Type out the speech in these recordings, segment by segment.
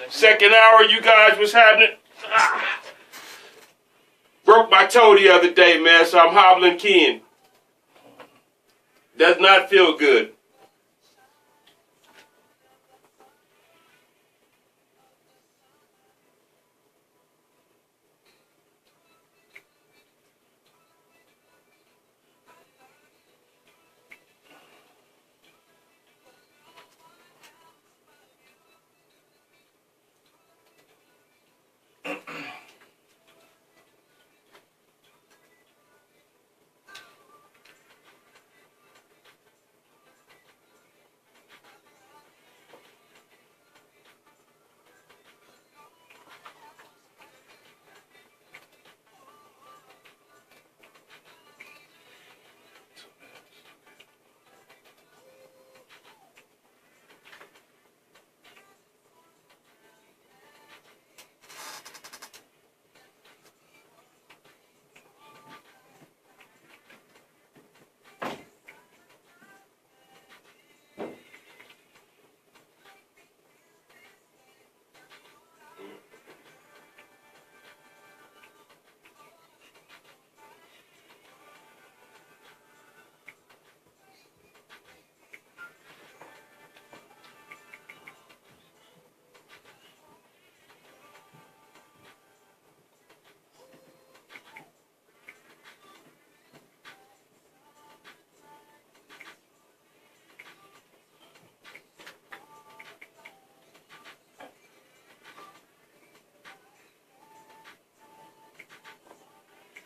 Second hour, you guys, what's happening? Broke my toe the other day, man, so I'm hobbling Ken. Does not feel good.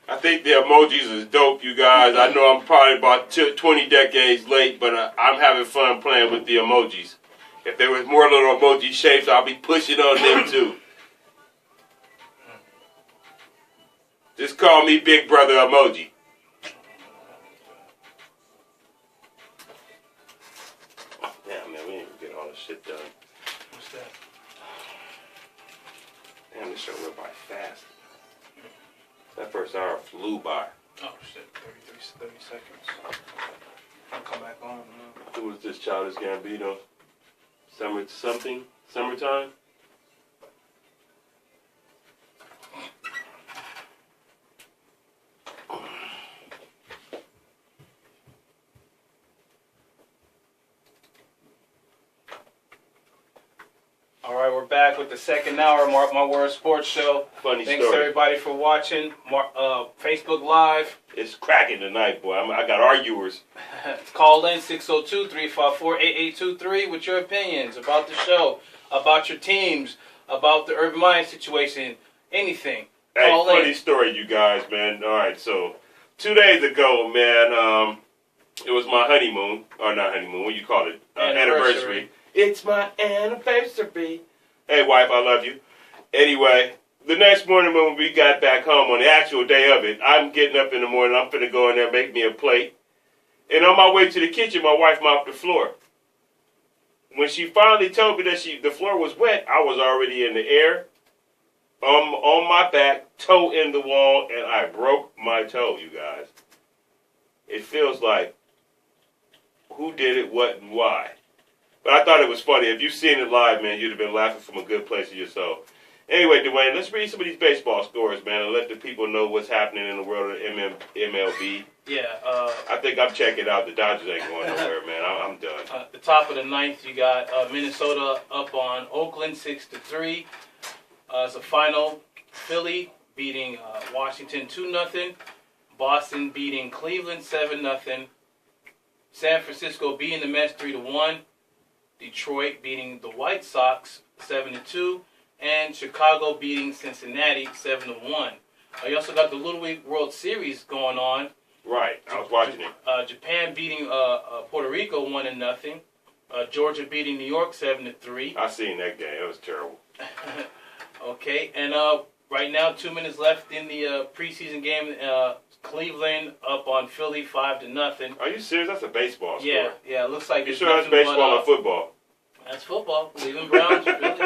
I think the emojis is dope, you guys. I know I'm probably about 20 decades late, but I'm having fun playing with the emojis. If there was more little emoji shapes, I'll be pushing on them too. Just call me Big Brother Emoji. Damn, man, we didn't even get all this shit done. What's that? Damn, this show went by fast. That first hour flew by. Oh shit, 30 seconds. I'll come back on. Who was this Childish Gambino? Summertime? All right, we're back with the second hour, Mark My Words Sports Show. Funny Thanks story. everybody for watching. Facebook Live. It's cracking tonight, boy. I got arguers. Call in 602-354-8823 with your opinions about the show, about your teams, about the Urban Meyer situation, anything. Hey, Call funny in. story, you guys, man. All right, so 2 days ago, man, it was my honeymoon, or not honeymoon, what you call it? Anniversary. It's my anniversary. Hey, wife, I love you. Anyway, the next morning when we got back home on the actual day of it, I'm getting up in the morning. I'm finna go in there and make me a plate. And on my way to the kitchen, my wife mopped the floor. When she finally told me that the floor was wet, I was already in the air, on my back, toe in the wall, and I broke my toe, you guys. It feels like, who did it, what, and why? But I thought it was funny. If you've seen it live, man, you'd have been laughing from a good place of your soul. Anyway, Dwayne, let's read some of these baseball scores, man, and let the people know what's happening in the world of MLB. Yeah. I think I'm checking out. The Dodgers ain't going nowhere, man. I'm done. The top of the ninth, you got Minnesota up on Oakland 6-3. As a final, Philly beating Washington 2-0. Boston beating Cleveland 7-0. San Francisco beating the Mets 3-1. Detroit beating the White Sox 7-2. And Chicago beating Cincinnati 7-1. You also got the Little League World Series going on. Right, I was watching it. Japan beating Puerto Rico 1-0. Georgia beating New York 7-3. I seen that game. It was terrible. Okay, and right now 2 minutes left in the preseason game. Cleveland up on Philly 5-0. Are you serious? That's a baseball score. Yeah, it looks like You it's sure that's nothing baseball but, or football? That's football. Cleveland Browns really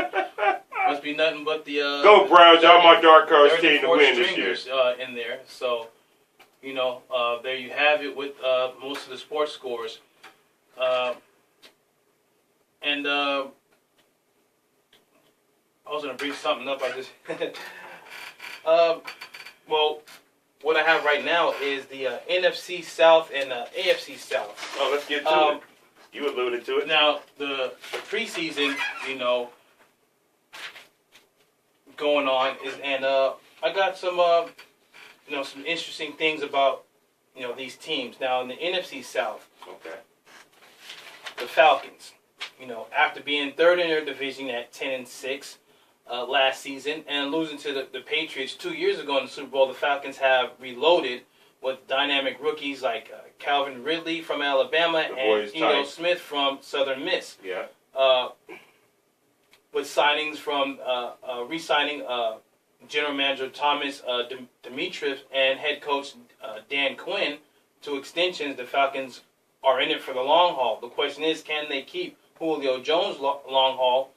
must be nothing but the Go Browns! Y'all my dark horse team to 34 win this year. stringers in there. So, there you have it with most of the sports scores. was gonna bring something up. I just well, what I have right now is the NFC South and AFC South. Oh, let's get to it. You alluded to it. Now, the preseason, going on is, and I got some, some interesting things about, these teams. Now, in the NFC South, okay, the Falcons, after being third in their division at 10-6 last season and losing to the Patriots 2 years ago in the Super Bowl, the Falcons have reloaded with dynamic rookies like Calvin Ridley from Alabama and Eno Smith from Southern Miss. Yeah. With signings from re-signing General Manager Thomas Dimitroff and head coach Dan Quinn to extensions, the Falcons are in it for the long haul. The question is, can they keep Julio Jones long haul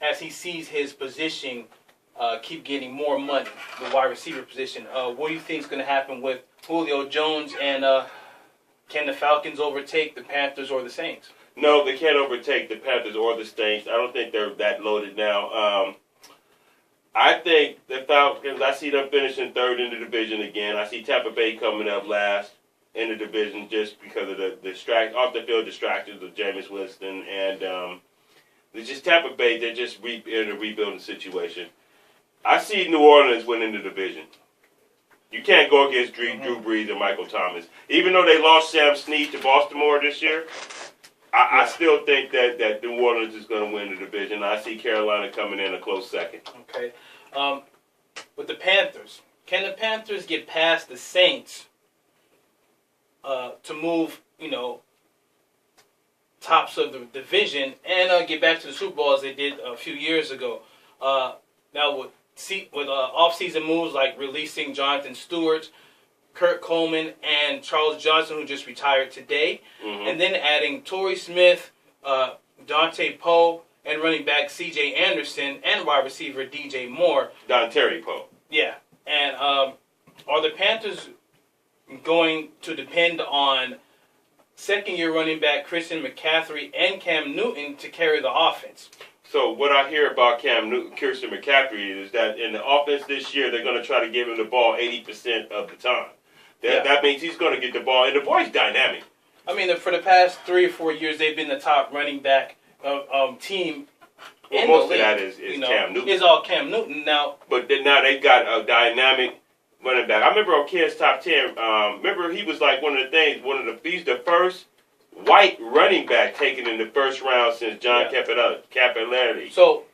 as he sees his position keep getting more money, the wide receiver position? What do you think is going to happen with Julio Jones, and can the Falcons overtake the Panthers or the Saints? No, they can't overtake the Panthers or the Saints. I don't think they're that loaded now. I think the Falcons, I see them finishing third in the division again. I see Tampa Bay coming up last in the division just because of the off-the-field distractions of Jameis Winston. And it's just Tampa Bay, they're just in a rebuilding situation. I see New Orleans winning the division. You can't go against Drew Brees and Michael Thomas. Even though they lost Sam Snead to Baltimore this year, I still think that New Orleans is going to win the division. I see Carolina coming in a close second. Okay. With the Panthers, can the Panthers get past the Saints to move, tops of the division and get back to the Super Bowl as they did a few years ago? Now, with off-season moves like releasing Jonathan Stewart, Kurt Coleman, and Charles Johnson, who just retired today, and then adding Torrey Smith, Dante Poe, and running back C.J. Anderson, and wide receiver DJ Moore. Terry Poe. Yeah. And are the Panthers going to depend on second-year running back Christian McCaffrey and Cam Newton to carry the offense? So what I hear about Christian McCaffrey is that in the offense this year, they're going to try to give him the ball 80% of the time. That means he's going to get the ball, and the boy's dynamic. I mean, for the past 3 or 4 years, they've been the top running back team. Well, most of that is Cam Newton. It's all Cam Newton now. But now they've got a dynamic running back. I remember on Ken's Top 10, remember he was like he's the first white running back taken in the first round since John Capilari. So,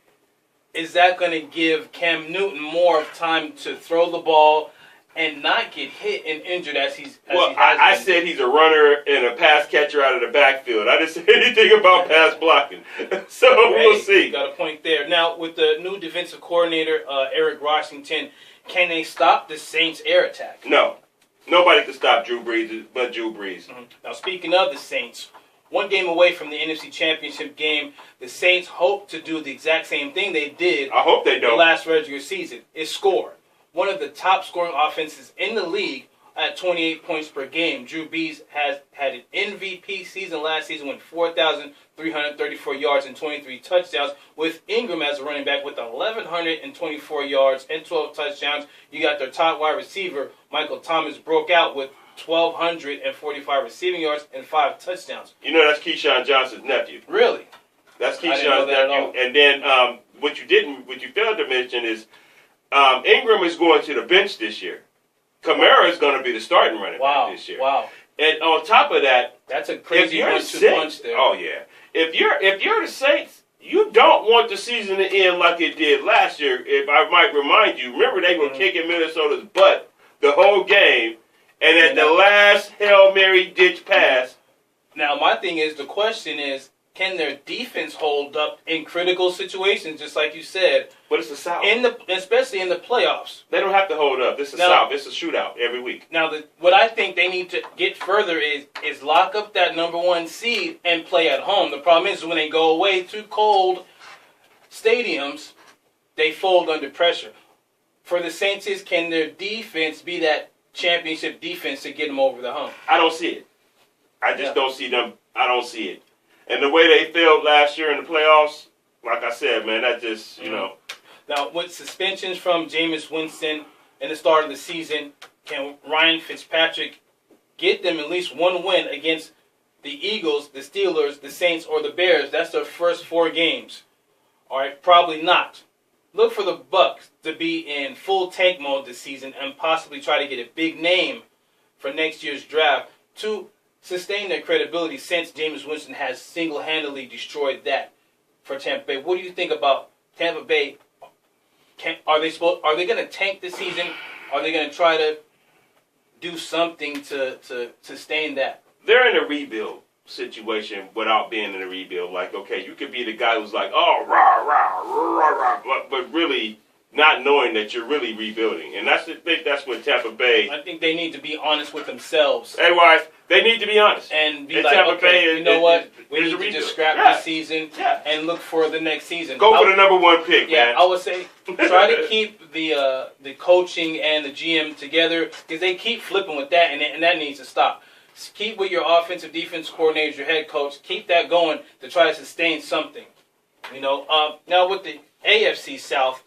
is that going to give Cam Newton more time to throw the ball and not get hit and injured as he has been? I said he's a runner and a pass catcher out of the backfield. I didn't say anything about pass blocking. So we'll see. Got a point there. Now, with the new defensive coordinator, Eric Washington, can they stop the Saints' air attack? No. Nobody can stop Drew Brees but Drew Brees. Now, speaking of the Saints, one game away from the NFC Championship game, the Saints hope to do the exact same thing they did I hope they don't. the last regular season, is score. One of the top scoring offenses in the league at 28 points per game. Drew Brees has had an MVP season last season with 4,334 yards and 23 touchdowns, with Ingram as a running back with 1,124 yards and 12 touchdowns. You got their top wide receiver, Michael Thomas, broke out with 1,245 receiving yards and 5 touchdowns. You know that's Keyshawn Johnson's nephew. Really? That's Keyshawn's nephew. And then what you failed to mention is Ingram is going to the bench this year. Kamara is going to be the starting running back this year. Wow. And on top of that, that's a crazy punch there. Oh yeah. If you're the Saints, you don't want the season to end like it did last year. If I might remind you, remember they were kicking Minnesota's butt the whole game, and at the last Hail Mary ditch pass. Now my thing is, the question is, can their defense hold up in critical situations, just like you said? But it's the South. Especially in the playoffs. They don't have to hold up. This is the South. It's a shootout every week. Now, what I think they need to get further is lock up that number 1 seed and play at home. The problem is when they go away to cold stadiums, they fold under pressure. For the Saints, can their defense be that championship defense to get them over the hump? I don't see it. I just don't see them. I don't see it. And the way they failed last year in the playoffs, like like I said, man, that just, you know. Now, with suspensions from Jameis Winston in the start of the season, can Ryan Fitzpatrick get them at least one win against the Eagles, the Steelers, the Saints, or the Bears? That's their first 4 games. All right, probably not. Look for the Bucs to be in full tank mode this season and possibly try to get a big name for next year's draft to sustain their credibility, since Jameis Winston has single-handedly destroyed that for Tampa Bay. What do you think about Tampa Bay? Are they going to tank this season? Are they going to try to do something to sustain that? They're in a rebuild situation without being in a rebuild. Like, okay, you could be the guy who's like, oh, rah, rah, rah, rah, but really not knowing that you're really rebuilding. And that's what Tampa Bay. I think they need to be honest with themselves. Hey, wife, they need to be honest. And be like, Tampa Bay, you know what? We need to just scrap this season and look for the next season. Go for the number 1 pick, man. I would say try to keep the coaching and the GM together, because they keep flipping with that, and that needs to stop. Keep with your offensive defense coordinator, your head coach. Keep that going to try to sustain something. You know. Now with the AFC South,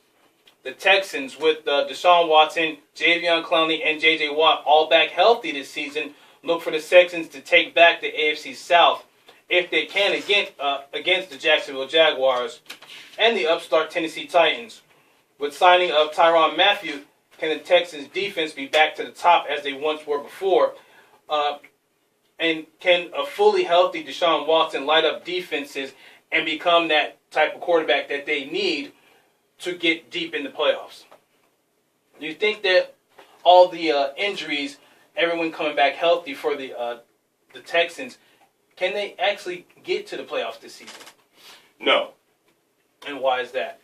the Texans with Deshaun Watson, Jadeveon Clowney, and J.J. Watt all back healthy this season, look for the Texans to take back the AFC South if they can against the Jacksonville Jaguars and the upstart Tennessee Titans. With signing of Tyrann Mathieu, can the Texans defense be back to the top as they once were before? And can a fully healthy Deshaun Watson light up defenses and become that type of quarterback that they need to get deep in the playoffs? Do you think that all the injuries, everyone coming back healthy for the Texans, can they actually get to the playoffs this season? No. And why is that?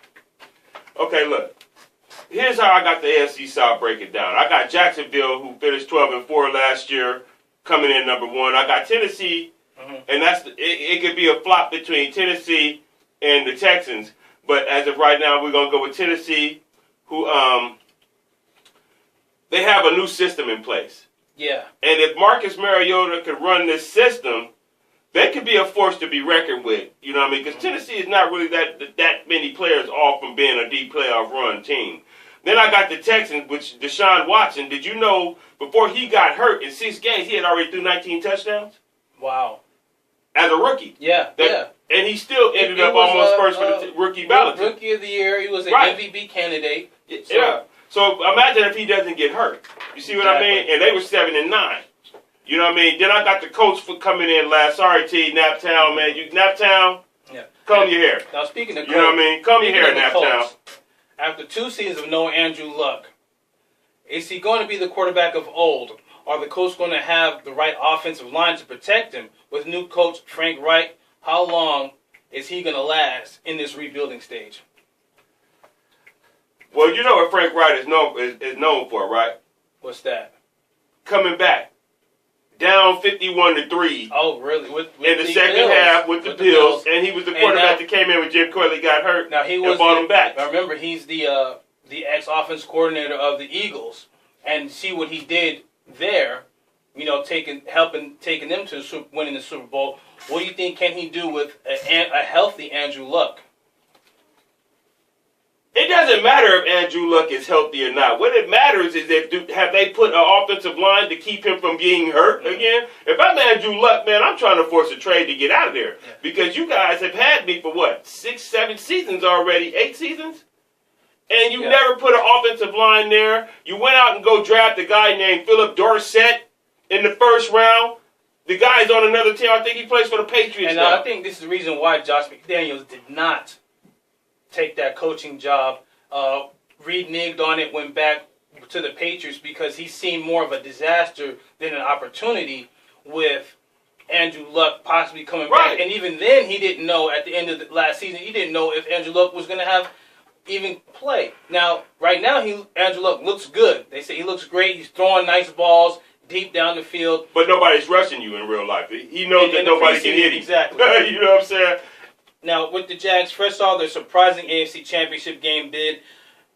Okay, look. Here's how I got the AFC South break it down. I got Jacksonville, who finished 12-4 last year, coming in number 1. I got Tennessee, and it could be a flop between Tennessee and the Texans. But as of right now, we're gonna go with Tennessee, who they have a new system in place. Yeah. And if Marcus Mariota could run this system, they could be a force to be reckoned with. You know what I mean? Because Tennessee is not really that many players off from being a deep playoff run team. Then I got the Texans, which Deshaun Watson. Did you know before he got hurt in 6 games, he had already threw 19 touchdowns? Wow. As a rookie. Yeah. And he still ended up almost first for the rookie ballot. Rookie of the year. He was an MVP candidate. So. So imagine if he doesn't get hurt. You see what I mean? And they were 7-9. You know what I mean? Then I got the coach for coming in last. Sorry, T. Naptown, man. Naptown. Yeah. Comb your hair. Now speaking of, you know what I mean? Comb your hair, Naptown. After 2 seasons of no Andrew Luck, is he going to be the quarterback of old? Are the coach going to have the right offensive line to protect him? With new coach Frank Reich, how long is he going to last in this rebuilding stage? Well, you know what Frank Reich is known for, right? What's that? Coming back. Down 51-3. Oh, really? In the second half with the Bills. And he was the quarterback that came in when Jim Corley got hurt. Now he was and brought him back. Now remember, he's the ex-offense coordinator of the Eagles. And see what he did there, you know, taking them to winning the Super Bowl. What do you think can he do with a healthy Andrew Luck? It doesn't matter if Andrew Luck is healthy or not. What it matters is have they put an offensive line to keep him from getting hurt again? If I'm Andrew Luck, man, I'm trying to force a trade to get out of there. Yeah. Because you guys have had me for what, 6, 7 seasons already, 8 seasons? And you never put an offensive line there. You went out and go draft a guy named Philip Dorsett in the first round. The guy's on another team. I think he plays for the Patriots now. I think this is the reason why Josh McDaniels did not take that coaching job. Reed nigged on it, went back to the Patriots because he seen more of a disaster than an opportunity with Andrew Luck possibly coming back. And even then, he didn't know at the end of the last season, he didn't know if Andrew Luck was going to have even play. Now, right now, Andrew Luck looks good. They say he looks great. He's throwing nice balls deep down the field. But nobody's rushing you in real life. He knows that nobody can hit him. Exactly. You know what I'm saying? Now, with the Jags, first off, their surprising AFC Championship game bid,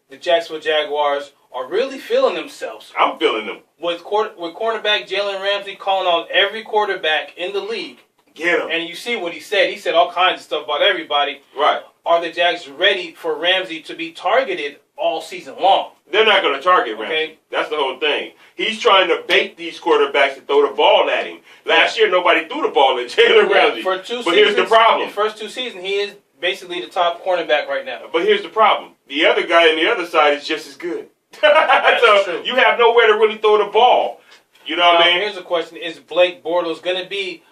the Jacksonville Jaguars are really feeling themselves. I'm feeling them. With cornerback Jalen Ramsey calling on every quarterback in the league. Get him. And you see what he said. He said all kinds of stuff about everybody. Right. are the Jags ready for Ramsey to be targeted all season long? They're not going to target Ramsey. Okay. That's the whole thing. He's trying to bait these quarterbacks to throw the ball at him. Last year, nobody threw the ball at Jalen Ramsey. For 2 seasons, but here's the problem. The first 2 seasons, he is basically the top cornerback right now. But here's the problem. The other guy on the other side is just as good. That's so true. you have nowhere to really throw the ball. You know what I mean? Here's a question. Is Blake Bortles going to be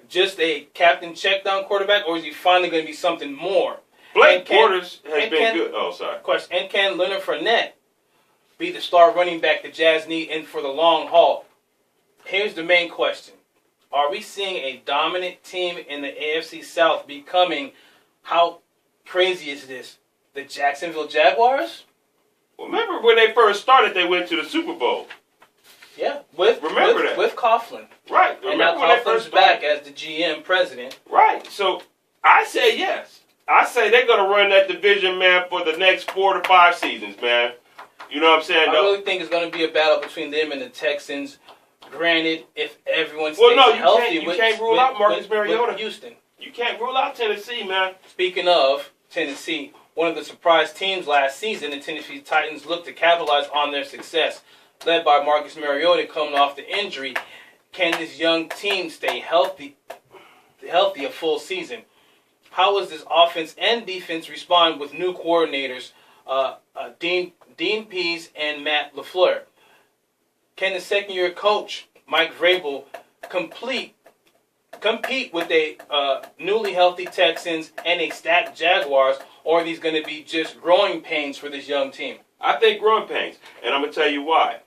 just a captain check-down quarterback, or is he finally going to be something more? Blake Bortles has been good. Oh, sorry. Question. And can Leonard Fournette be the star running back the Jazz need and for the long haul? Here's the main question. Are we seeing a dominant team in the AFC South becoming, how crazy is this, the Jacksonville Jaguars? Well, remember when they first started, they went to the Super Bowl. Yeah, with Coughlin. Right. And now Coughlin's back as the GM president. Right. So I say yes. I say they're going to run that division, man, for the next 4 to 5 seasons, man. You know what I'm saying? I really think it's going to be a battle between them and the Texans. Granted, if everyone stays healthy, you can't rule out Marcus Mariota. With Houston. You can't rule out Tennessee, man. Speaking of Tennessee, one of the surprise teams last season, the Tennessee Titans looked to capitalize on their success. Led by Marcus Mariota coming off the injury, can this young team stay healthy a full season? How will this offense and defense respond with new coordinators, Dean Pease and Matt LaFleur? Can the second-year coach, Mike Vrabel, compete with a newly healthy Texans and a stacked Jaguars, or are these going to be just growing pains for this young team? I think growing pains, and I'm going to tell you why.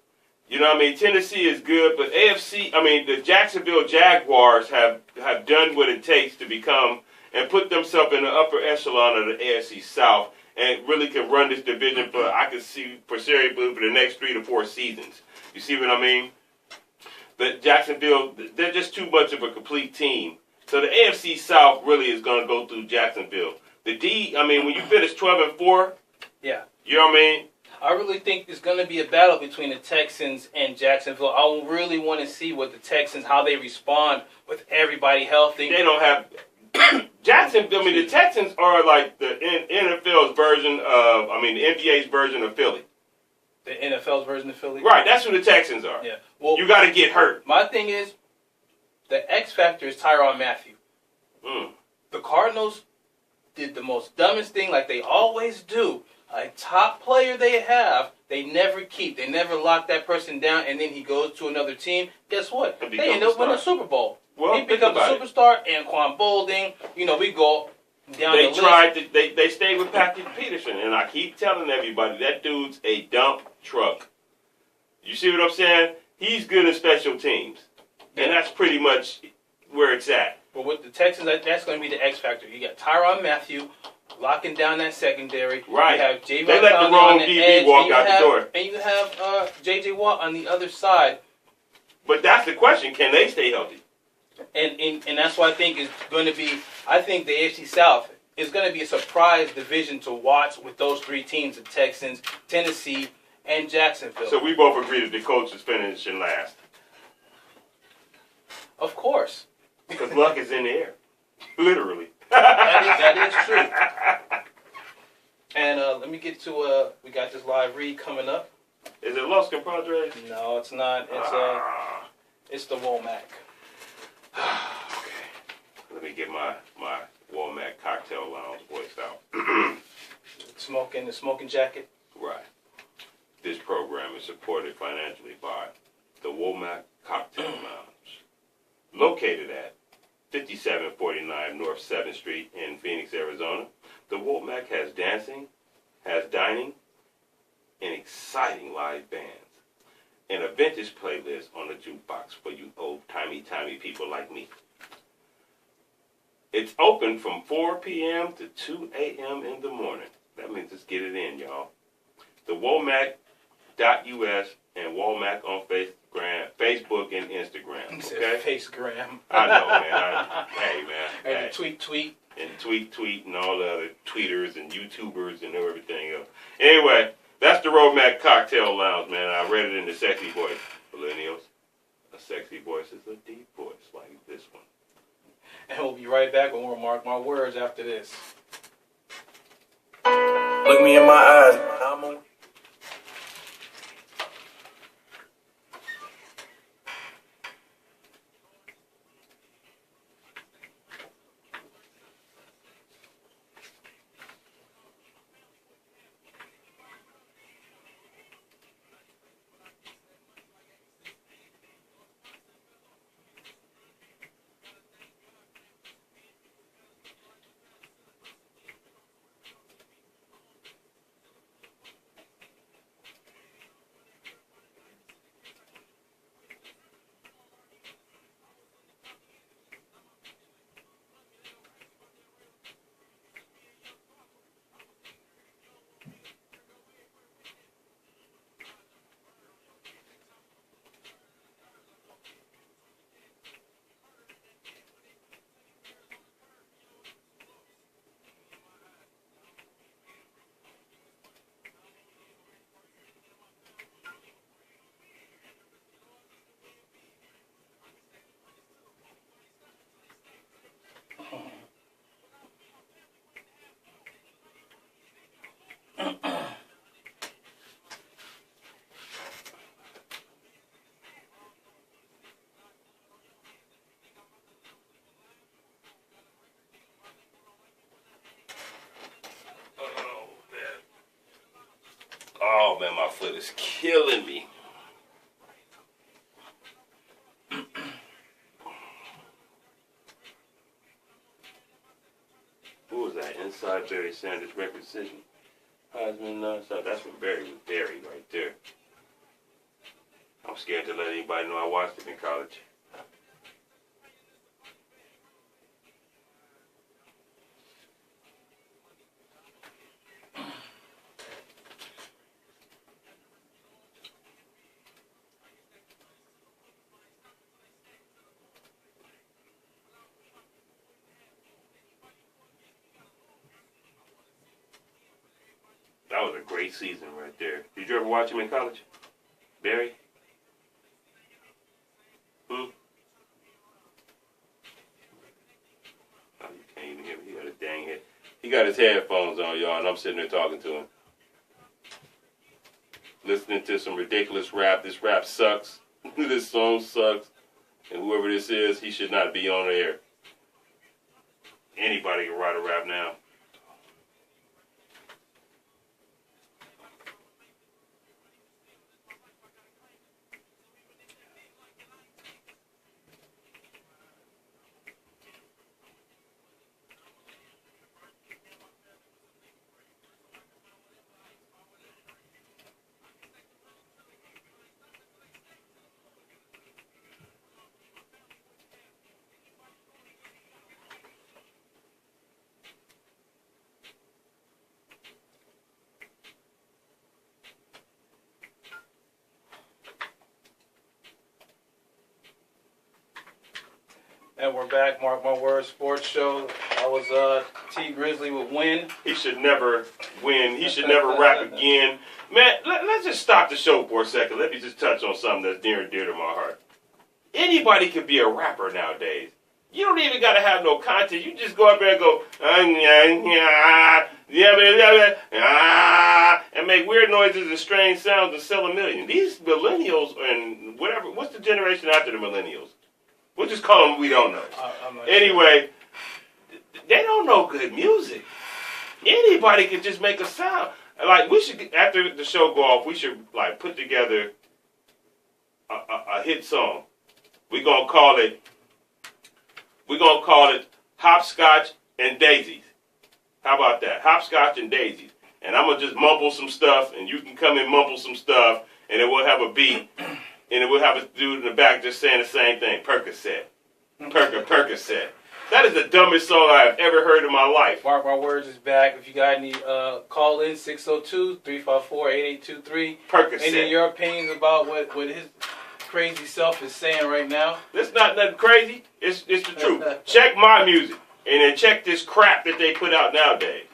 You know what I mean? Tennessee is good, but the Jacksonville Jaguars have done what it takes to become and put themselves in the upper echelon of the AFC South and really can run this division for seriously for the next 3 to 4 seasons. You see what I mean? But Jacksonville, they're just too much of a complete team. So the AFC South really is going to go through Jacksonville. When you finish 12-4, yeah, you know what I mean? I really think there's going to be a battle between the Texans and Jacksonville. I really want to see what the Texans, how they respond with everybody healthy. They don't have Jacksonville. I mean, the Texans are like the NFL's version of, the NBA's version of Philly. The NFL's version of Philly? Right, that's who the Texans are. Yeah. Well, you got to get hurt. My thing is, the X factor is Tyrann Mathieu. The Cardinals did the most dumbest thing like they always do. A top player they have, they never keep. They never lock that person down, and then he goes to another team. Guess what? They end up winning a Super Bowl. Well, he becomes a superstar, Anquan Bolding. We go down the list. They stayed with Patrick Peterson, and I keep telling everybody, that dude's a dump truck. You see what I'm saying? He's good in special teams, and that's pretty much where it's at. But with the Texans, that's going to be the X factor. You got Tyrann Mathieu locking down that secondary. Right. You have Javon they let the wrong DB walk out the door. And you have J.J. Watt on the other side. But that's the question. Can they stay healthy? And that's why I think it's going to be, I think the AFC South is going to be a surprise division to watch with those 3 teams, the Texans, Tennessee, and Jacksonville. So we both agree that the coach is finishing last. Of course. Because luck is in the air. Literally. That is true. And let me get to, we got this live read coming up. Is it Los Compadres? No, it's not. It's the Womack. Okay. Let me get my Womack Cocktail Lounge voiced out. The smoking jacket. Right. This program is supported financially by the Womack Cocktail Lounge, located at 5749 North 7th Street in Phoenix, Arizona. The Womack has dancing, has dining, and exciting live bands, and a vintage playlist on the jukebox for you old-timey people like me. It's open from 4 p.m. to 2 a.m. in the morning. That means just get it in, y'all. The Womack.us and Womack on Facebook and Instagram. Okay? Facegram. I know, man. Hey, man. And tweet. And tweet and all the other tweeters and YouTubers and everything else. Anyway, that's the Womack Cocktail Lounge, man. I read it in the sexy voice. Millennials, a sexy voice is a deep voice like this one. And we'll be right back with more Mark My Words after this. Look me in my eyes, man. I'm on. Oh man, my foot is killing me. Who was that? Inside Barry Sanders record decision. Heisman, so that's what Barry was buried right there. I'm scared to let anybody know I watched him in college. That was a great season right there. Did you ever watch him in college? Barry? Oh, you can't even hear me. He got his dang head. He got his headphones on, y'all, and I'm sitting there talking to him. Listening to some ridiculous rap. This rap sucks. This song sucks. And whoever this is, he should not be on the air. Anybody can write a rap now. And we're back, Mark My Words Sports Show. I was T Grizzly with Win. He should never win. He should never rap again. Man, let's just stop the show for a second. Let me just touch on something that's near and dear to my heart. Anybody could be a rapper nowadays. You don't even got to have no content. You just go up there and go, and make weird noises and strange sounds and sell a million. These millennials and whatever, what's the generation after the millennials? We'll just call them, we don't know. Anyway, they don't know good music. Anybody can just make a sound. Like, we should, after the show go off, we should, like, put together a hit song. We're going to call it Hopscotch and Daisies. How about that? Hopscotch and Daisies. And I'm going to just mumble some stuff, and you can come and mumble some stuff, and it will have a beat. And it will have a dude in the back just saying the same thing. Percocet. Percocet. That is the dumbest song I have ever heard in my life. Mark My Words is back. If you got any, call in 602-354-8823. Percocet. Any of your opinions about what his crazy self is saying right now? It's not nothing crazy. It's the truth. Check my music. And then check this crap that they put out nowadays.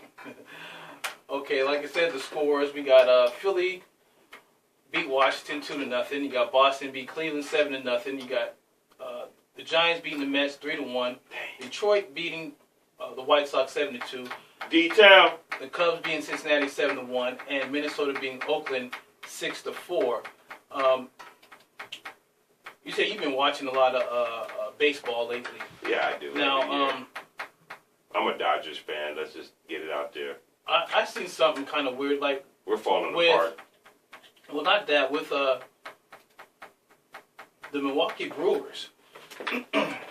Okay, like I said, the scores. We got Philly beat Washington 2-0. You got Boston beat Cleveland 7-0. You got the Giants beating the Mets 3-1. Detroit beating the White Sox 7-2. D-Town. the Cubs being Cincinnati 7-1, and Minnesota being Oakland 6-4. You say you've been watching a lot of baseball lately. Yeah, I do. Now, I'm a Dodgers fan. Let's just get it out there. I seen something kind of weird, like We're falling apart. well, not that with the Milwaukee Brewers.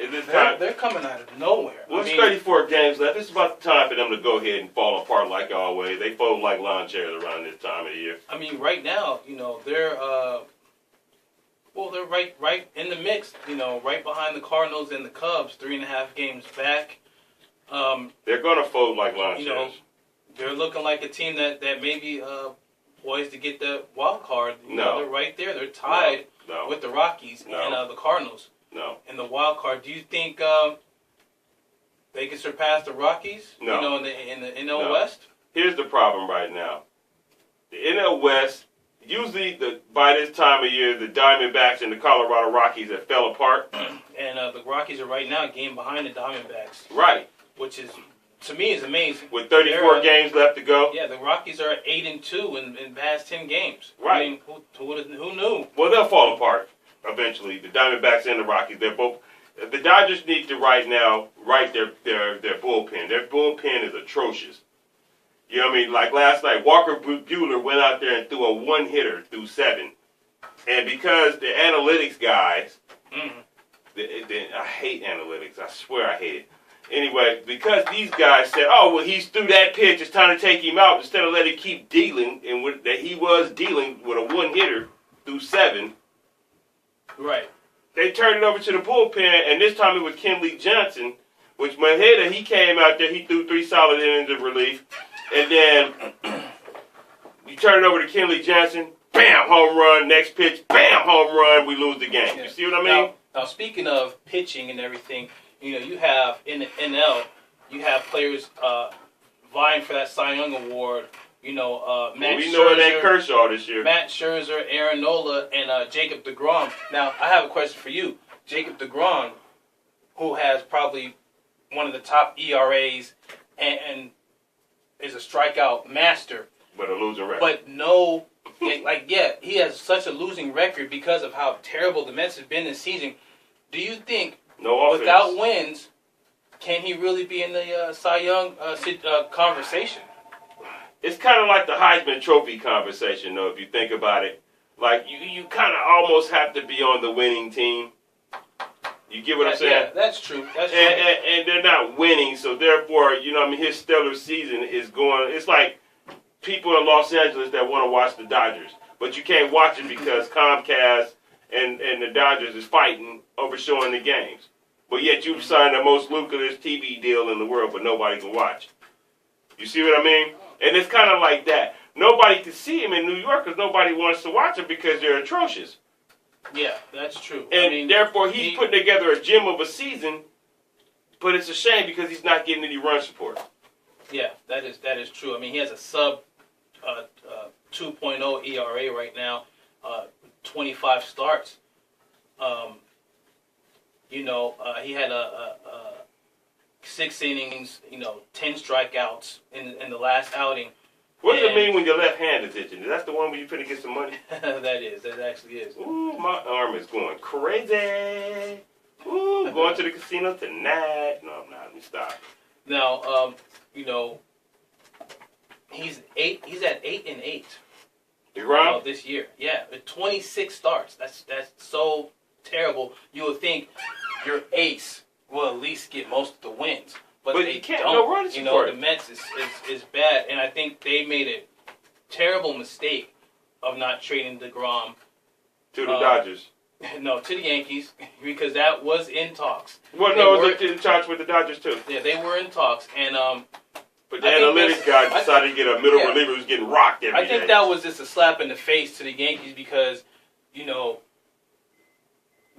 They're coming out of nowhere. Well, it's 34 games left. It's about the time for them to go ahead and fall apart like always. They fold like lawn chairs around this time of the year. I mean, right now, they're they're right in the mix. Right behind the Cardinals and the Cubs, 3.5 games back. They're going to fold like lawn chairs. They're looking like a team that maybe poised to get the wild card. They're right there. They're tied with the Rockies and the Cardinals. No. In the wild card, do you think they can surpass the Rockies? No. In the NL West. Here's the problem right now. The NL West, usually by this time of year, the Diamondbacks and the Colorado Rockies have fell apart. And the Rockies are right now a game behind the Diamondbacks. Right. Which is, to me, is amazing. With 34 games left to go. Yeah, the Rockies are at 8-2 in past 10 games. Right. I mean, who knew? Well, they'll fall apart eventually. The Diamondbacks and the Rockies, they're both. The Dodgers need to right now write their bullpen. Their bullpen is atrocious. You know what I mean? Like last night, Walker Buehler went out there and threw a one-hitter through 7. And because the analytics guys, I hate analytics. I swear I hate it. Anyway, because these guys said, oh, well, he's through that pitch, it's time to take him out, instead of letting him keep dealing, and that he was dealing with a one-hitter through 7. Right. They turned it over to the bullpen, and this time it was Kenley Johnson, which Maheda, he came out there, he threw 3 solid innings of relief, and then you turn it over to Kenley Johnson, bam, home run, next pitch, bam, home run, we lose the game. Yeah. You see what I mean? Now, speaking of pitching and everything, you have in the NL, you have players vying for that Cy Young award. Matt we know it ain't Kershaw this year. Matt Scherzer, Aaron Nola, and Jacob deGrom. Now, I have a question for you. Jacob deGrom, who has probably one of the top ERAs and is a strikeout master. But a losing record. But he has such a losing record because of how terrible the Mets have been this season. Do you think, without wins, can he really be in the Cy Young conversation? It's kind of like the Heisman Trophy conversation, though, if you think about it. Like, you kind of almost have to be on the winning team. You get what I'm saying? Yeah, that's true. And they're not winning, so therefore, his stellar season is going. It's like people in Los Angeles that want to watch the Dodgers, but you can't watch it because Comcast and the Dodgers is fighting over showing the games. But yet you've signed the most lucrative TV deal in the world, but nobody can watch. You see what I mean? And it's kind of like that. Nobody can see him in New York because nobody wants to watch him because they're atrocious. Yeah, that's true. And therefore, he's putting together a gem of a season, but it's a shame because he's not getting any run support. Yeah, that is true. I mean, he has a sub 2.0 ERA right now, 25 starts. He had a 6 innings, 10 strikeouts in the last outing. What does it mean when your left hand is itching? Is that the one where you're finna get some money? That actually is. Ooh, my arm is going crazy. Ooh, going to the casino tonight. No, I'm not. Let me stop. Now, he's at 8-8. DeGrom? This year. Yeah, with 26 starts. That's so terrible. You would think your ace will at least get most of the wins. But they can't. don't. No run support. The Mets is bad, and I think they made a terrible mistake of not trading DeGrom to the Dodgers. No, to the Yankees, because that was in talks. Well, no, it was in talks with the Dodgers too. Yeah, they were in talks, and but the analytics guy decided to get a middle reliever who's getting rocked every day. I think that was just a slap in the face to the Yankees because,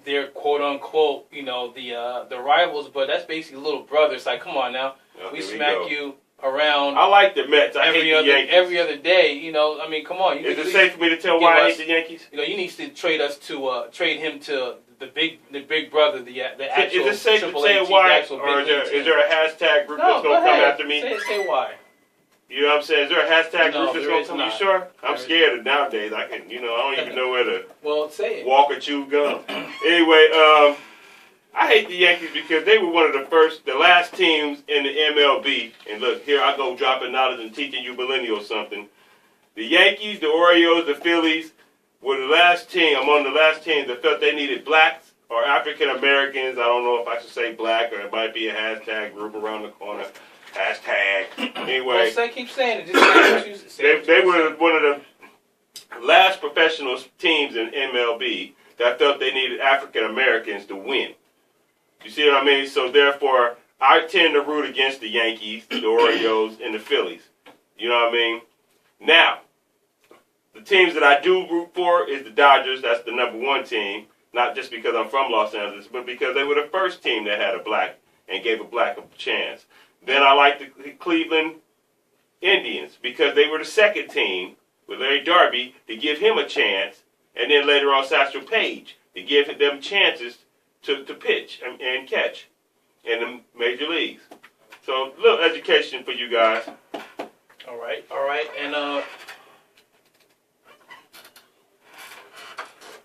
they're quote unquote, the rivals, but that's basically little brother. It's like, come on now, we smack you around. I like the Mets. I hate the Yankees. Every other day, I mean, come on. Is it safe for me to tell why I hate the Yankees? You need to trade him to the big brother, the actual. Is it safe to say why, or is there a hashtag group that's going to come after me? Say why. You know what I'm saying? Is there a hashtag No, group that's there going is to come? You not. sure? I'm There is scared of nowadays. I can, I don't even know where to Well, say it. walk or chew gum. Anyway, I hate the Yankees because they were one of the last teams in the MLB. And look, here I go dropping knowledge and teaching you millennials something. The Yankees, the Orioles, the Phillies were the last team, among the last teams that felt they needed blacks or African Americans. I don't know if I should say black or it might be a hashtag group around the corner. Hashtag. Anyway. Well, keep saying it. Just say what you say. They were one of the last professional teams in MLB that felt they needed African Americans to win. You see what I mean? So therefore, I tend to root against the Yankees, the Orioles, and the Phillies. You know what I mean? Now, the teams that I do root for is the Dodgers. That's the #1 team. Not just because I'm from Los Angeles, but because they were the first team that had a black and gave a black a chance. Then I like the Cleveland Indians because they were the second team with Larry Darby to give him a chance, and then later on Satchel Paige to give them chances to pitch and catch in the major leagues. So a little education for you guys. All right, and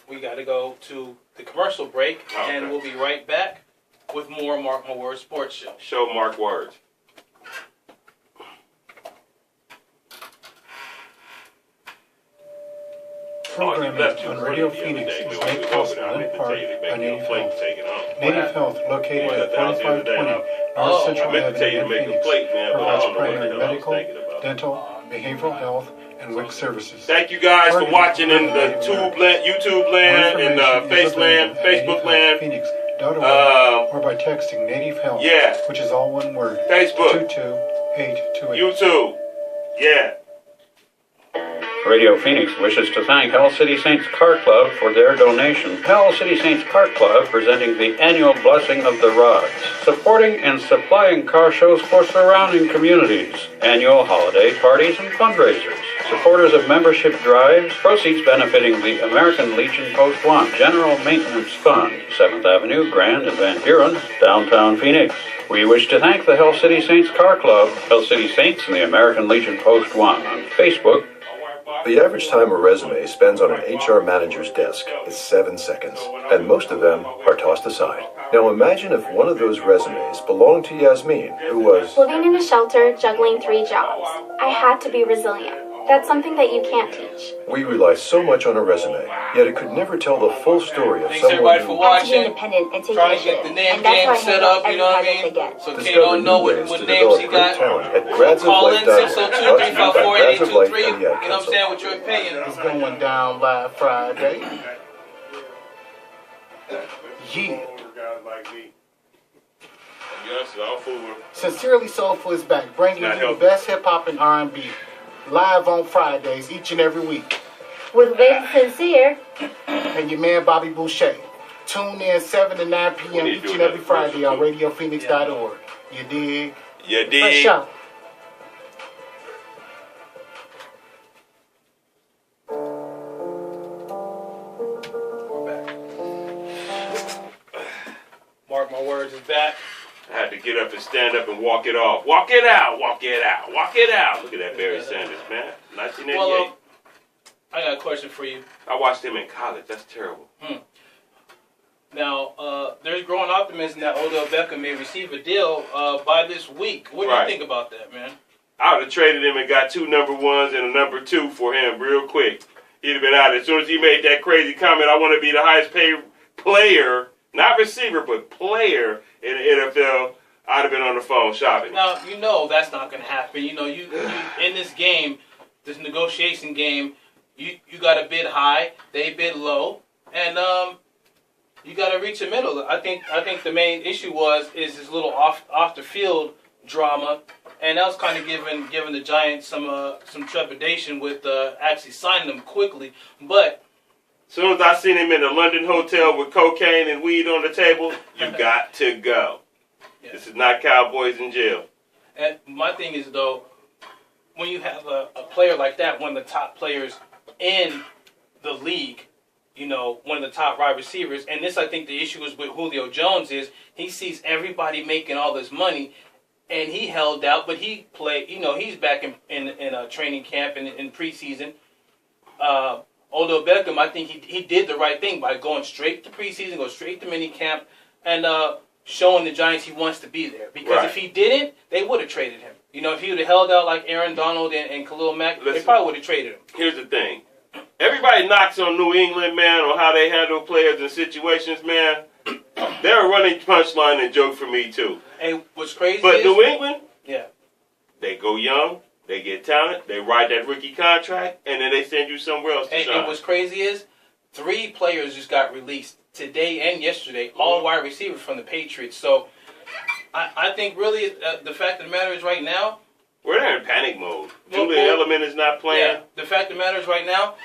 we got to go to the commercial break, Okay. and we'll be right back with more Mark My Words Sports Show. Show Mark Words. Programming on Radio Phoenix is made possible in part by Native Health. Native Health, located at 4520 North Central Avenue in Phoenix, provides primary medical, dental, behavioral health, and WIC services. Thank you guys for watching in the YouTube land, and Face land, Facebook land, or by texting Native Health, which is all one word, Facebook, 22828. YouTube, yeah. Radio Phoenix wishes to thank Hell City Saints Car Club for their donation. Hell City Saints Car Club presenting the annual Blessing of the Rods, supporting and supplying car shows for surrounding communities, annual holiday parties and fundraisers. Supporters of membership drives, proceeds benefiting the American Legion Post 1 General Maintenance Fund, 7th Avenue, Grand and Van Buren, downtown Phoenix. We wish to thank the Hell City Saints Car Club, Hell City Saints and the American Legion Post 1 on Facebook. The average time a resume spends on an HR manager's desk is 7 seconds, and most of them are tossed aside. Now imagine if one of those resumes belonged to Yasmin, who was living in a shelter, juggling 3 jobs. I had to be resilient. That's something that you can't teach. We rely so much on a resume, yet it could never tell the full story of Thanks someone everybody for who... I have to be watching. independent and take Trying to get initiative. the name And that's game why I set handle up, you every know what I project mean? I get. So Kay Discover don't know new ways what to names he develop great got. talent at Call in gradsoflife.org. 602 354 8223. You know what I'm Council. saying? With your opinion. It's going down live Friday. Yeah. Yes, all food. Sincerely Soulful is back, bringing Not you the healthy. best hip hop and R&B, live on Fridays each and every week. With Vince Sincere, And your man Bobby Boucher. Tune in 7 to 9 p.m. We need to each do and every another Friday on commercial, RadioPhoenix.org. You dig? You for dig? sure. We're back. Mark My Words is back. I had to get up and stand up and walk it off. Walk it out, walk it out, walk it out. Look at that Barry Sanders, man. 1988. Well, I got a question for you. I watched him in college. That's terrible. Now, there's growing optimism that Odell Beckham may receive a deal by this week. What do you Right. think about that, man? I would have traded him and got 2 number 1s and a number 2 for him real quick. He'd have been out. As soon as he made that crazy comment, I want to be the highest paid player, not receiver, but player in the NFL, I'd have been on the phone shopping. Now, you know that's not going to happen. You know, you in this game, this negotiation game, you got to bid high, they bid low, and you got to reach the middle. I think the main issue is this little off the field drama, and that was kind of giving the Giants some trepidation with actually signing them quickly. But As soon as I seen him in a London hotel with cocaine and weed on the table, you got to go. Yeah. This is not Cowboys in jail. and my thing is though, when you have a player like that, one of the top players in the league, you know, one of the top wide receivers, and this I think the issue is with Julio Jones is he sees everybody making all this money, and he held out, but he played. You know, he's back in a training camp in preseason. Odell Beckham, I think he did the right thing by going straight to preseason, go straight to minicamp, and showing the Giants he wants to be there. Because if he didn't, they would have traded him. You know, if he would have held out like Aaron Donald and Khalil Mack, they probably would have traded him. Here's the thing. Everybody knocks on New England, man, on how they handle players in situations, man. They're a running punchline and joke for me, too. And what's crazy But is, New England, yeah, they go young, they get talent, they ride that rookie contract, and then they send you somewhere else to shine. And what's crazy is 3 players just got released today and yesterday, all wide receivers from the Patriots. So I think really the fact of the matter is right now, we're in panic mode. Julian Edelman is not playing. Yeah, the fact of the matter is right now,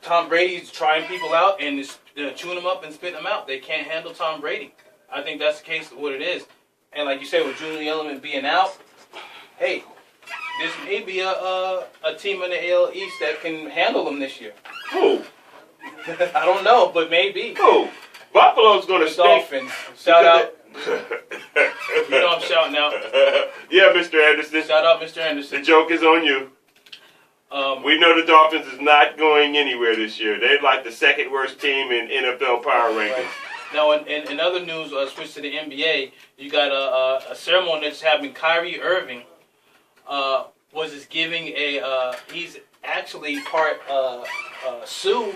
Tom Brady's trying people out and is chewing them up and spitting them out. They can't handle Tom Brady. I think that's the case of what it is. And like you said, with Julian Edelman being out, hey, this may be a team in the AL East that can handle them this year. Who? I don't know, but maybe. Who? Buffalo's going to The Dolphins. Shout out. You know I'm shouting out. Yeah, Mr. Anderson. Shout out, Mr. Anderson. The joke is on you. We know the Dolphins is not going anywhere this year. They're like the second worst team in NFL power rankings. Right. Now, in other news, switch to the NBA. You got a ceremony that's happening. Kyrie Irving was just giving he's actually part Sioux.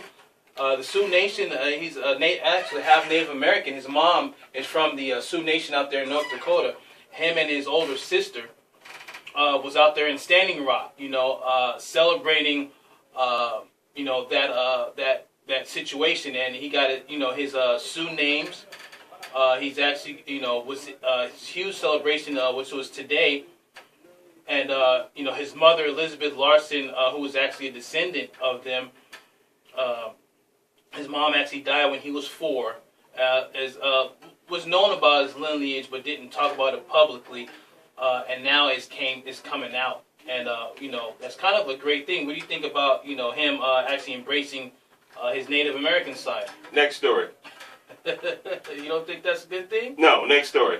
The Sioux Nation, he's actually half Native American. His mom is from the Sioux Nation out there in North Dakota. Him and his older sister was out there in Standing Rock, celebrating, that situation. And he got his Sioux names. He's actually, was a huge celebration, which was today. And, his mother, Elizabeth Larson, who was actually a descendant of them, his mom actually died when he was 4, was known about his lineage but didn't talk about it publicly, and now it's coming out, and that's kind of a great thing. What do you think about him actually embracing his Native American side? Next story. You don't think that's a good thing? No, next story.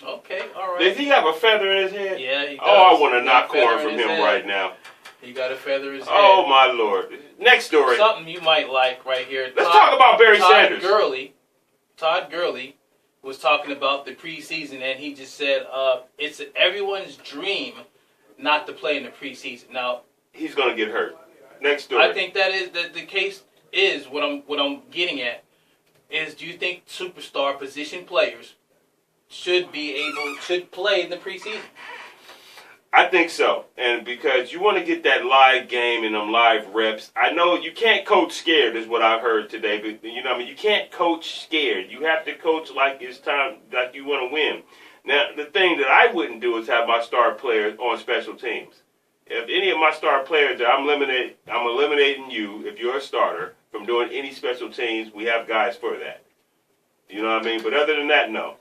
Okay, all right. Does he have a feather in his head? Yeah, he does. Oh, I want to knock corn from him right now. He got a feather in his head. Oh, my Lord. Next story. Something you might like right here. Let's talk about Barry Sanders. Todd Gurley was talking about the preseason, and he just said it's everyone's dream not to play in the preseason. Now, he's going to get hurt. Next story. I think that is the case. Is what I'm getting at is, do you think superstar position players should play in the preseason? I think so, and because you want to get that live game and them live reps. I know you can't coach scared, is what I've heard today. But you can't coach scared. You have to coach like it's time, like you want to win. Now, the thing that I wouldn't do is have my star players on special teams. If any of my star players, I'm eliminating you if you're a starter from doing any special teams. We have guys for that. You know what I mean? But other than that, no.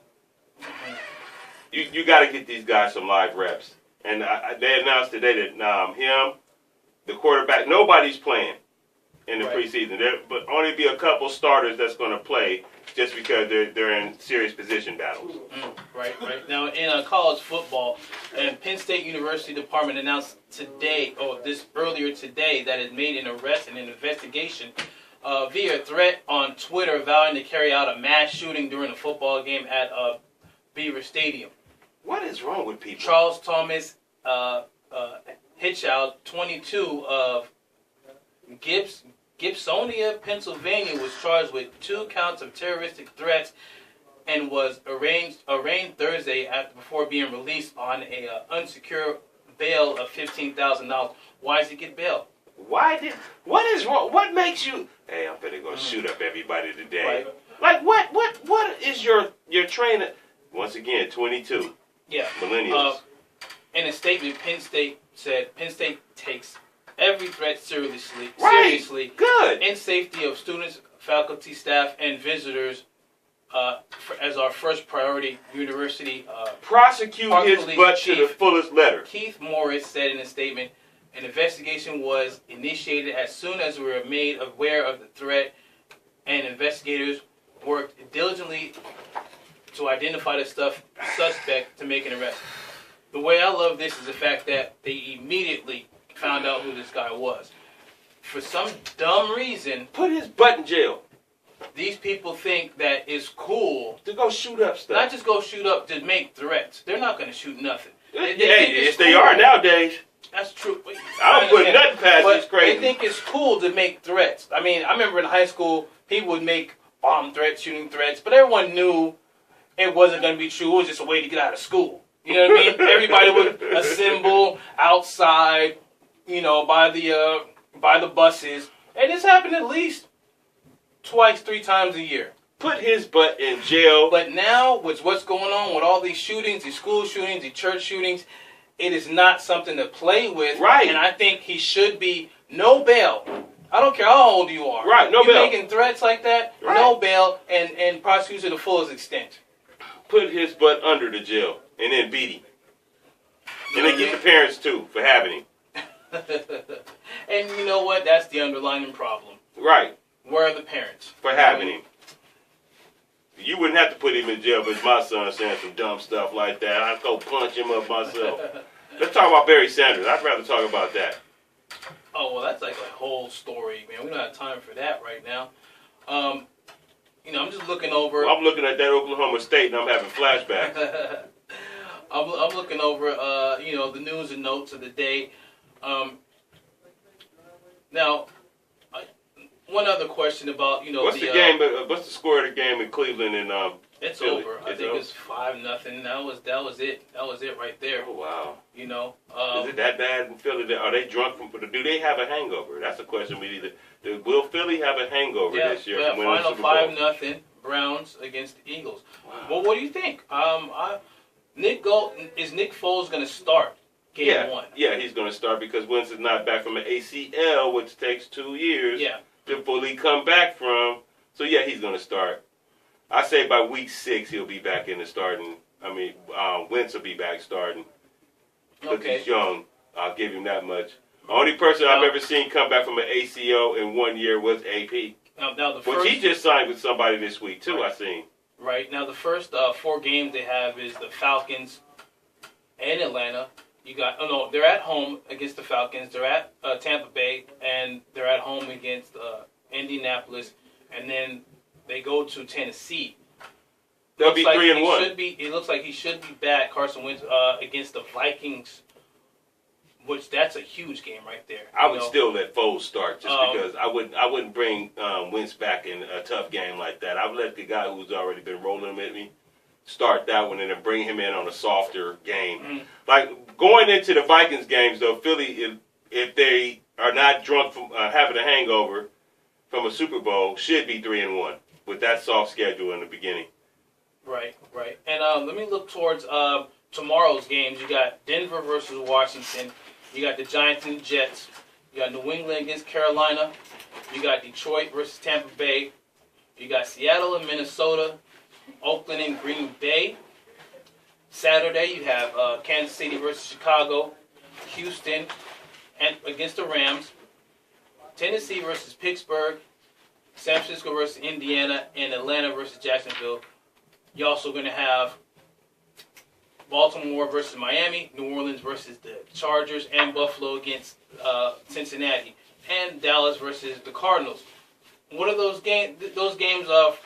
You got to get these guys some live reps. And they announced today that him, the quarterback, nobody's playing in the preseason. But only be a couple starters that's going to play just because they're in serious position battles. Right. Now, in college football, and Penn State University Department announced earlier today, that it made an arrest and an investigation via a threat on Twitter vowing to carry out a mass shooting during a football game at Beaver Stadium. What is wrong with people? Charles Thomas Hitchell, 22, of Gibsonia, Pennsylvania, was charged with 2 counts of terroristic threats and was arraigned Thursday before being released on a unsecured bail of $15,000. Why does he get bail? What is wrong? What makes you? Hey, I'm finna go shoot up everybody today. Right. Like what is your trainer? Once again, 22. Yeah. Millennials. In a statement, Penn State said Penn State takes every threat seriously. Good. And safety of students, faculty, staff, and visitors as our first priority. University. Prosecute his butt to the fullest letter. Keith Morris said in a statement, an investigation was initiated as soon as we were made aware of the threat, and investigators worked diligently to identify the suspect to make an arrest. The way I love this is the fact that they immediately found out who this guy was. For some dumb reason, put his butt in jail. These people think that it's cool to go shoot up stuff. Not just go shoot up, to make threats. They're not going to shoot nothing. Yes, they are nowadays. That's true. I don't put nothing past this crazy. They think it's cool to make threats. I mean, I remember in high school, people would make bomb threats, shooting threats, but everyone knew it wasn't going to be true. It was just a way to get out of school. You know what I mean? Everybody would assemble outside, you know, by the buses, and this happened at least twice, 3 times a year. Put his butt in jail. But now, with what's going on with all these shootings, these school shootings, these church shootings, it is not something to play with. Right. And I think he should be no bail. I don't care how old you are. Right, no bail. You're making threats like that, right. No bail, and prosecute to the fullest extent. Put his butt under the jail, and then beat him. And then get the parents, too, for having him. And you know what? That's the underlying problem. Right. Where are the parents? For having him. You wouldn't have to put him in jail, but my son saying some dumb stuff like that. I'd go punch him up myself. Let's talk about Barry Sanders. I'd rather talk about that. Oh, well, that's like a whole story, man. We don't have time for that right now. You know, I'm just looking over. I'm looking at that Oklahoma State, and I'm having flashbacks. I'm looking over, you know, the news and notes of the day. Now, one other question about, you know, what's the game? What's the score of the game in Cleveland and it's Philly? over. I think it's 5-0. That was it. That was it right there. Oh wow. You know, is it that bad in Philly? Are they drunk from? Do they have a hangover? That's a question we need to. Will Philly have a hangover this year? Yeah, final 5-0 Browns against the Eagles. Wow. Well, what do you think? Nick Foles going to start game 1? Yeah, he's going to start because Wentz is not back from an ACL, which takes 2 years to fully come back from. So yeah, he's going to start. I say by week 6 he'll be back in the starting. I mean, Wentz will be back starting. Because he's young. I'll give him that much. The only person I've ever seen come back from an ACL in 1 year was AP. Now the first, which he just signed with somebody this week, too, right. I seen. Right. Now, the first 4 games they have is the Falcons and Atlanta. They're at home against the Falcons. They're at Tampa Bay, and they're at home against Indianapolis. And then they go to Tennessee. They'll be 3-1. It looks like he should be back, Carson Wentz, against the Vikings, which that's a huge game right there. I would still let Foles start just because I wouldn't bring Wentz back in a tough game like that. I would let the guy who's already been rolling with me start that one and then bring him in on a softer game. Mm-hmm. Like going into the Vikings games, though, Philly, if they are not drunk from having a hangover from a Super Bowl, should be 3-1 with that soft schedule in the beginning. Right. And let me look towards tomorrow's games. You got Denver versus Washington. You got the Giants and the Jets. You got New England against Carolina. You got Detroit versus Tampa Bay. You got Seattle and Minnesota. Oakland and Green Bay. Saturday, you have Kansas City versus Chicago. Houston and against the Rams. Tennessee versus Pittsburgh. San Francisco versus Indiana. And Atlanta versus Jacksonville. You're also going to have Baltimore versus Miami, New Orleans versus the Chargers, and Buffalo against Cincinnati, and Dallas versus the Cardinals. What are those games? Those games of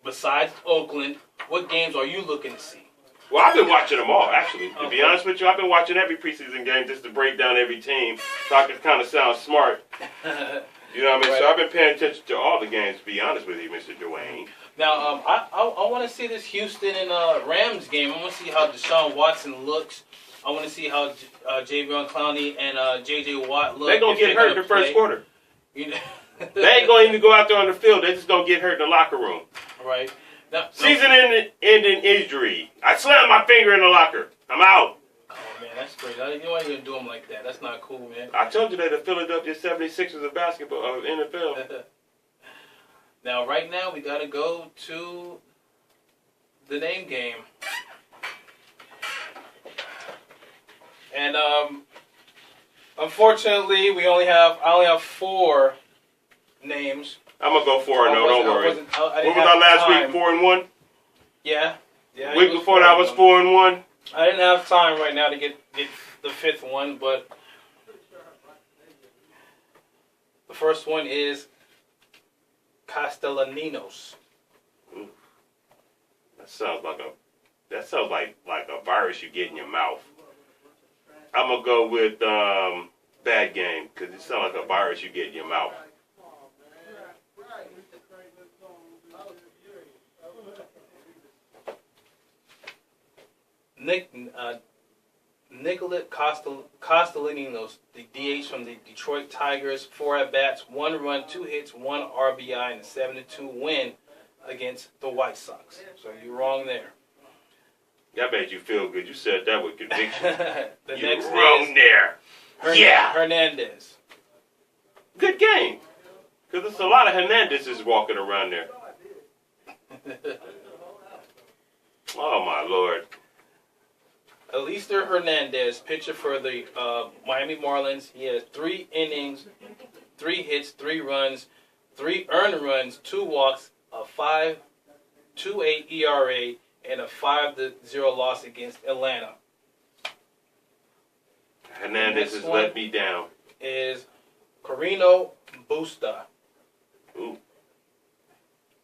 besides Oakland, what games are you looking to see? Well, I've been watching them all, actually. To be honest with you, I've been watching every preseason game just to break down every team, so I can kind of sound smart. You know what I mean? Right. So I've been paying attention to all the games. To be honest with you, Mr. Dwayne. Now, I want to see this Houston and Rams game. I want to see how Deshaun Watson looks. I want to see how Javion Clowney and J.J. Watt look. They're going to get hurt in the first quarter. You know? They ain't going to even go out there on the field. They're just going to get hurt in the locker room. Right. Now, Season-ending injury. I slammed my finger in the locker. I'm out. Oh, man, that's great. You ain't going to do them like that. That's not cool, man. I told you they're the Philadelphia 76ers of basketball, of NFL. Now, right now, we got to go to the name game. And unfortunately, I only have 4 names. I'm going to go 4-0, don't worry. What was our last week, 4-1? Yeah. Yeah, Week before that was 4-1. I didn't have time right now to get the fifth one, but the first one is Castellanos. That sounds like a virus you get in your mouth. I'm gonna go with bad game because it sounds like a virus you get in your mouth. Nicolette Castellanos, the DH from the Detroit Tigers, 4 at-bats, 1 run, 2 hits, 1 RBI, and a 7-2 win against the White Sox. So you're wrong there. That made you feel good. You said that with conviction. The You're next wrong is there. Hernandez. Good game. Because there's a lot of Hernandezes walking around there. Oh, my Lord. Alister Hernandez, pitcher for the Miami Marlins. He has 3 innings, 3 hits, 3 runs, 3 earned runs, 2 walks, a 5.28 ERA, and a 5-0 loss against Atlanta. Hernandez has let me down. Is Carino Busta. Ooh.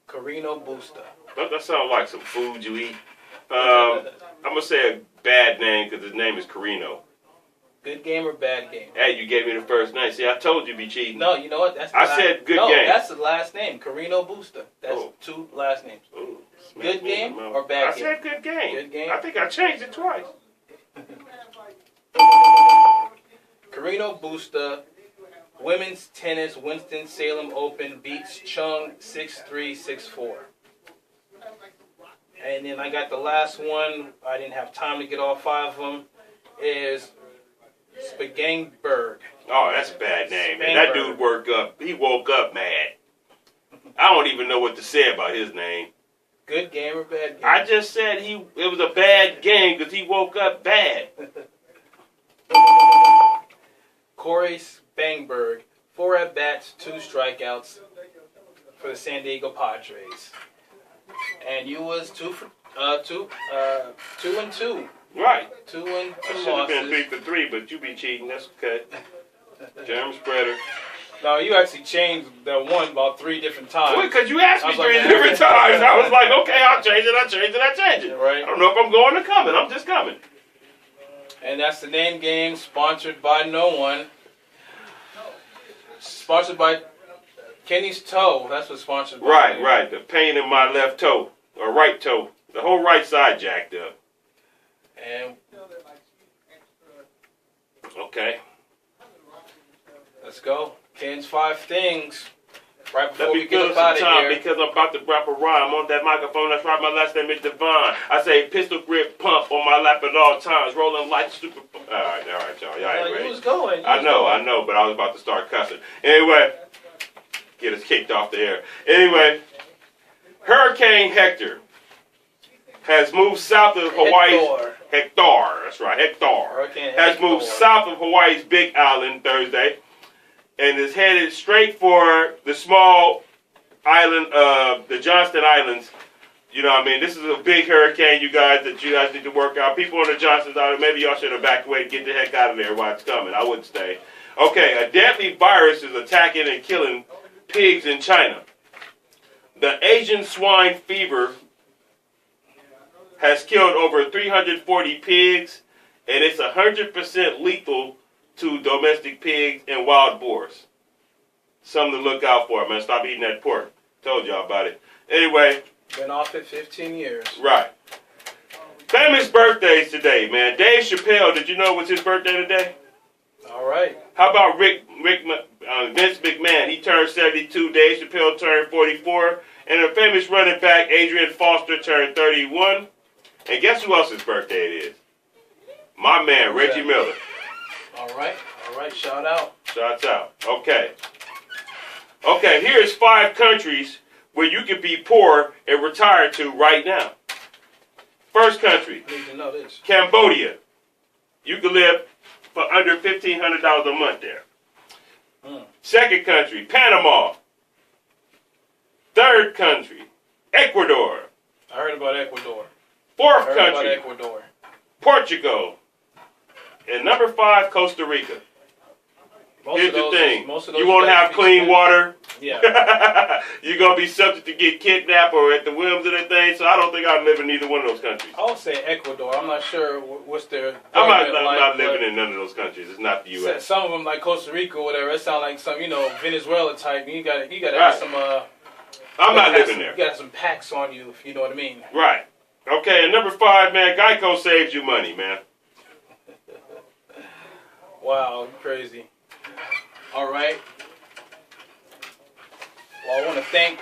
Carino Busta. That sounds like some food you eat. I'm going to say a bad name because his name is Carino. Good game or bad game? Hey, you gave me the first name. See, I told you be cheating. No, you know what? Said good game. No, that's the last name. Carino Busta. That's 2 last names. Ooh, good game or bad game? I said good game. Good game. I think I changed it twice. Carino Busta, women's tennis, Winston-Salem Open, beats Chung 6-3, 6-4. And then I got the last one. I didn't have time to get all 5 of them. Is Spagangberg. Oh, that's a bad name. Man. That dude he woke up mad. I don't even know what to say about his name. Good game or bad game? I just said it was a bad game because he woke up bad. Corey Spangberg, 4 at-bats, 2 strikeouts for the San Diego Padres. And you was 2 and 2. Right. 2 and 2 I should have losses. been 3 for 3, but you be cheating. That's okay. Germ spreader. No, you actually changed that one about 3 different times. Well, because you asked me 3 different times. I was like, okay, I'll change it. Right. I don't know if I'm going or coming. I'm just coming. And that's the name game, sponsored by no one. Sponsored by Kenny's Toe. That's what's sponsored by. Right. The pain in my left toe, or right toe. The whole right side jacked up. And okay. Let's go. Ken's 5 things. Right before Let me we get give up some out of time here. because I'm about to rap a rhyme on that microphone. That's right, my last name is Devon. I say pistol grip pump on my lap at all times, rolling like stupid. All right, y'all. Y'all ain't ready. You was going. I know, but I was about to start cussing. Anyway, get us kicked off the air. Anyway, Hurricane Hector has moved south of Hawaii's... Hector, that's right, Hector. Has moved south of Hawaii's Big Island Thursday and is headed straight for the small island of the Johnston Islands. You know what I mean? This is a big hurricane, you guys need to work out. People on the Johnston Island, maybe y'all should evacuate and get the heck out of there while it's coming. I wouldn't stay. Okay, a deadly virus is attacking and killing pigs in China. The Asian swine fever has killed over 340 pigs, and it's 100% lethal to domestic pigs and wild boars. Something to look out for, man. Stop eating that pork. Told y'all about it. Anyway. Been off it 15 years. Right. Famous birthdays today, man. Dave Chappelle, did you know it was his birthday today? All right. How about Vince McMahon? He turned 72. Dave Chappelle turned 44. And the famous running back, Adrian Foster, turned 31. And guess who else's birthday it is? My man, Reggie Miller. All right. Shout out. Shouts out. Okay, here's 5 countries where you can be poor and retire to right now. First country, I need to know this. Cambodia. You can live for under $1,500 a month there. Second country, Panama. Third country, Ecuador. I heard about Ecuador. Fourth Heard about country, Ecuador. Portugal. And number 5, Costa Rica. Here's the thing. You won't have clean water. Yeah. You're going to be subject to get kidnapped or at the whims of that thing. So I don't think I'd live in either one of those countries. I would say Ecuador. I'm not sure what's their. I'm not living in none of those countries. It's not the U.S. Some of them, like Costa Rica or whatever, it sounds like some, Venezuela type. You got to have some. I'm not living there. You got some packs on you, if you know what I mean. Right. Okay, and number 5, man, Geico saves you money, man. Wow, crazy. All right. Well, I want to thank.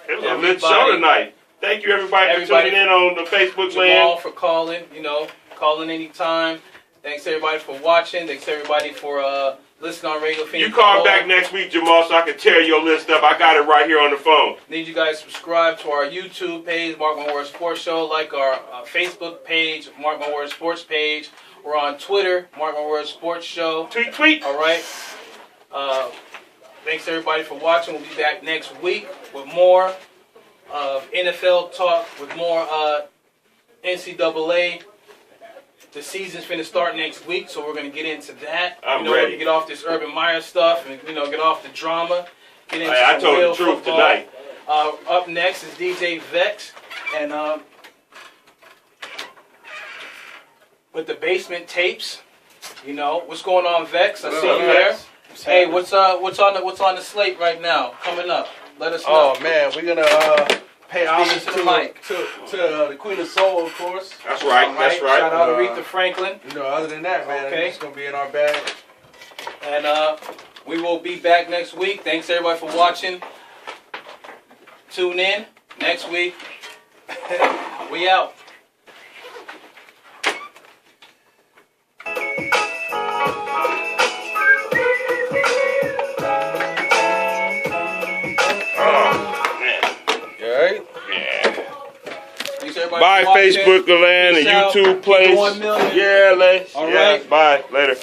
It was a good show tonight. Thank you, everybody for tuning in on the Facebook Jamal land. For calling, calling anytime. Thanks everybody for watching. Thanks everybody for listening on Radio Phoenix. You call back next week, Jamal, so I can tear your list up. I got it right here on the phone. Need you guys to subscribe to our YouTube page, Mark My Words Sports Show, like our Facebook page, Mark My Words Sports page. We're on Twitter, Mark My Words Sports Show. Tweet. All right. Thanks everybody for watching. We'll be back next week with more NFL talk, with more NCAA. The season's finna start next week, so we're gonna get into that. I'm ready. Get off this Urban Meyer stuff, and get off the drama. Get into I told real the truth football. tonight. Up next is DJ Vex, and with the basement tapes. What's going on, Vex? I see you there. Hey, what's on the slate right now? Coming up, let us know. Oh man, we're gonna pay homage to the mic. to the Queen of Soul, of course. That's right. All That's right. Shout out to Aretha Franklin. Other than that, man, Okay. it's gonna be in our bag. And we will be back next week. Thanks everybody for watching. Tune in next week. We out. Bye, Facebook land and YouTube place. $1 million. Yeah, All yeah. right. Bye. Later.